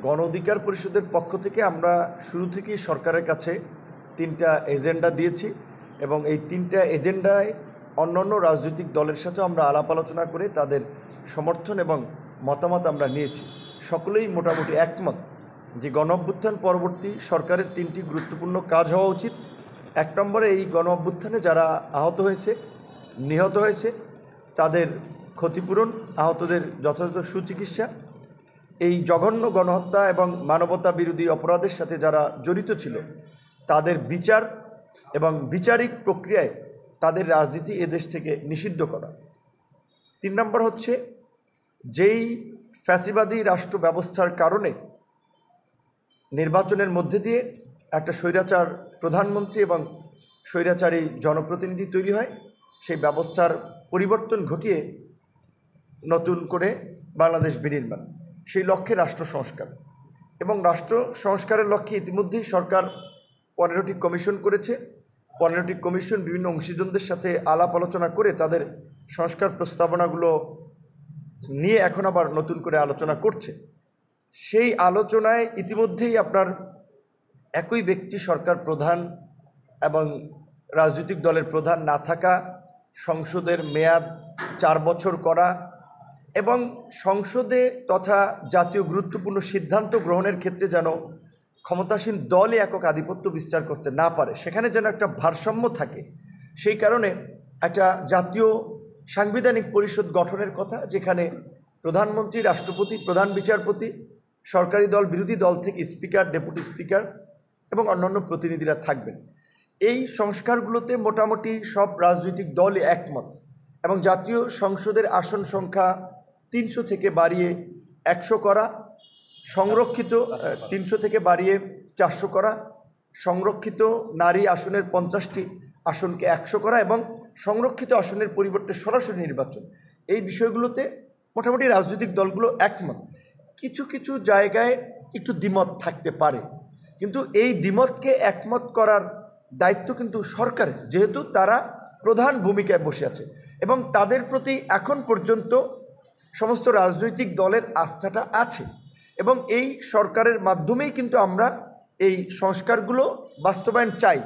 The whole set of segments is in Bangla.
গণ অধিকার পরিষদের পক্ষ থেকে আমরা শুরু থেকেই সরকারের কাছে 3টা এজেন্ডা দিয়েছি এবং এই 3টা এজেন্ডায় অন্যান্য রাজনৈতিক দলের সাথেও আমরা আলাপ আলোচনা করে তাদের সমর্থন এবং মতামত আমরা নিয়েছি। সকলেই মোটামুটি একমত যে গণ অভ্যুত্থান পরবর্তী সরকারের 3টি গুরুত্বপূর্ণ কাজ হওয়া উচিত। 1 নম্বরে এই গণ অভ্যুত্থানে যারা আহত হয়েছে, নিহত হয়েছে, তাদের ক্ষতিপূরণ, আহতদের যথাযথ সুচিকিৎসা, এই জঘন্য গণহত্যা এবং মানবতা বিরোধী অপরাধের সাথে যারা জড়িত ছিল তাদের বিচার এবং বিচারিক প্রক্রিয়ায় তাদের রাজনীতি এদেশ থেকে নিষিদ্ধ করা। 3 নম্বর হচ্ছে যেই ফ্যাসিবাদী রাষ্ট্র ব্যবস্থার কারণে নির্বাচনের মধ্যে দিয়ে একটা স্বৈরাচার প্রধানমন্ত্রী এবং স্বৈরাচারী জনপ্রতিনিধি তৈরি হয়, সেই ব্যবস্থার পরিবর্তন ঘটিয়ে নতুন করে বাংলাদেশ বিনির্মাণ, সেই লক্ষ্যে রাষ্ট্র সংস্কার। এবং রাষ্ট্র সংস্কারের লক্ষ্যে ইতিমধ্যেই সরকার 15টি কমিশন করেছে। 15টি কমিশন বিভিন্ন অংশীজনদের সাথে আলাপ আলোচনা করে তাদের সংস্কার প্রস্তাবনাগুলো নিয়ে এখন আবার নতুন করে আলোচনা করছে। সেই আলোচনায় ইতিমধ্যেই আপনার একই ব্যক্তি সরকার প্রধান এবং রাজনৈতিক দলের প্রধান না থাকা, সংসদের মেয়াদ 4 বছর করা এবং সংসদে তথা জাতীয় গুরুত্বপূর্ণ সিদ্ধান্ত গ্রহণের ক্ষেত্রে যেন ক্ষমতাসীন দলই একক আধিপত্য বিস্তার করতে না পারে, সেখানে যেন একটা ভারসাম্য থাকে। সেই কারণে একটা জাতীয় সাংবিধানিক পরিষদ গঠনের কথা, যেখানে প্রধানমন্ত্রী, রাষ্ট্রপতি, প্রধান বিচারপতি, সরকারি দল, বিরোধী দল থেকে স্পিকার, ডেপুটি স্পিকার এবং অন্যান্য প্রতিনিধিরা থাকবেন। এই সংস্কারগুলোতে মোটামুটি সব রাজনৈতিক দলই একমত এবং জাতীয় সংসদের আসন সংখ্যা 300 থেকে বাড়িয়ে 100 করা, সংরক্ষিত 300 থেকে বাড়িয়ে 400 করা, সংরক্ষিত নারী আসনের 50টি আসনকে 100 করা এবং সংরক্ষিত আসনের পরিবর্তে সরাসরি নির্বাচন, এই বিষয়গুলোতে মোটামুটি রাজনৈতিক দলগুলো একমত। কিছু কিছু জায়গায় একটু দ্বিমত থাকতে পারে, কিন্তু এই দ্বিমতকে একমত করার দায়িত্ব কিন্তু সরকারের, যেহেতু তারা প্রধান ভূমিকায় বসে আছে এবং তাদের প্রতি এখন পর্যন্ত সমস্ত রাজনৈতিক দলের আস্থাটা আছে এবং এই সরকারের মাধ্যমেই কিন্তু আমরা এই সংস্কারগুলো বাস্তবায়ন চাই।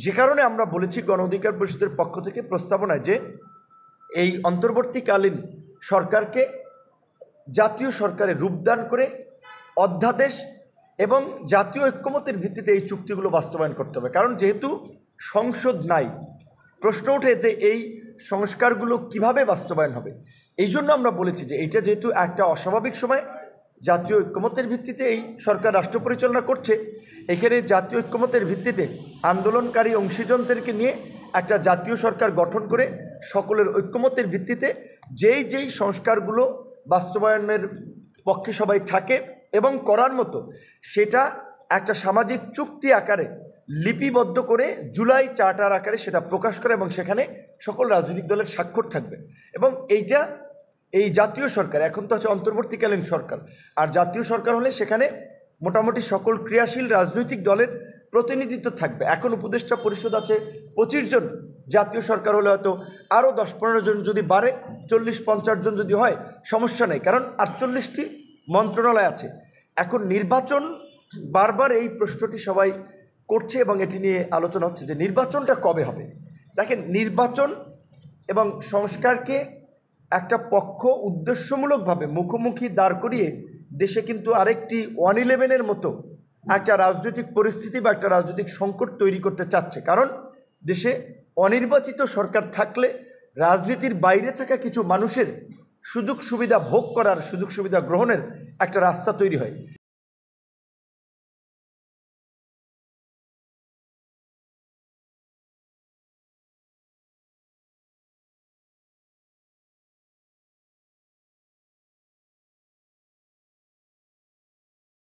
যে কারণে আমরা বলেছি গণ অধিকার পরিষদের পক্ষ থেকে প্রস্তাবনায় যে এই অন্তর্বর্তীকালীন সরকারকে জাতীয় সরকারের রূপদান করে অধ্যাদেশ এবং জাতীয় ঐক্যমতের ভিত্তিতে এই চুক্তিগুলো বাস্তবায়ন করতে হবে। কারণ যেহেতু সংসদ নাই, প্রশ্ন ওঠে যে এই সংস্কারগুলো কিভাবে বাস্তবায়ন হবে। এই জন্য আমরা বলেছি যে এইটা যেহেতু একটা অস্বাভাবিক সময়, জাতীয় ঐক্যমতের ভিত্তিতে এই সরকার রাষ্ট্র পরিচালনা করছে, এখানে জাতীয় ঐক্যমতের ভিত্তিতে আন্দোলনকারী অংশীজনদেরকে নিয়ে একটা জাতীয় সরকার গঠন করে সকলের ঐক্যমতের ভিত্তিতে যেই সংস্কারগুলো বাস্তবায়নের পক্ষে সবাই থাকে এবং করার মতো, সেটা একটা সামাজিক চুক্তি আকারে লিপিবদ্ধ করে জুলাই চার্টার আকারে সেটা প্রকাশ করে এবং সেখানে সকল রাজনৈতিক দলের স্বাক্ষর থাকবে। এবং এইটা এই জাতীয় সরকার, এখন তো আছে অন্তর্বর্তীকালীন সরকার, আর জাতীয় সরকার হলে সেখানে মোটামুটি সকল ক্রিয়াশীল রাজনৈতিক দলের প্রতিনিধিত্ব থাকবে। এখন উপদেষ্টা পরিষদ আছে 25 জন, জাতীয় সরকার হলে হয়তো আরও 10-15 জন যদি বাড়ে, 40-50 জন যদি হয় সমস্যা নেই, কারণ 48টি মন্ত্রণালয় আছে। এখন নির্বাচন, বারবার এই প্রশ্নটি সবাই করছে এবং এটি নিয়ে আলোচনা হচ্ছে যে নির্বাচনটা কবে হবে। দেখেন, নির্বাচন এবং সংস্কারকে একটা পক্ষ উদ্দেশ্যমূলকভাবে মুখোমুখি দাঁড় করিয়ে দেশে কিন্তু আরেকটি 111-এর মতো একটা রাজনৈতিক পরিস্থিতি বা একটা রাজনৈতিক সংকট তৈরি করতে চাচ্ছে। কারণ দেশে অনির্বাচিত সরকার থাকলে রাজনীতির বাইরে থাকা কিছু মানুষের সুযোগ সুবিধা ভোগ করার, সুযোগ সুবিধা গ্রহণের একটা রাস্তা তৈরি হয়।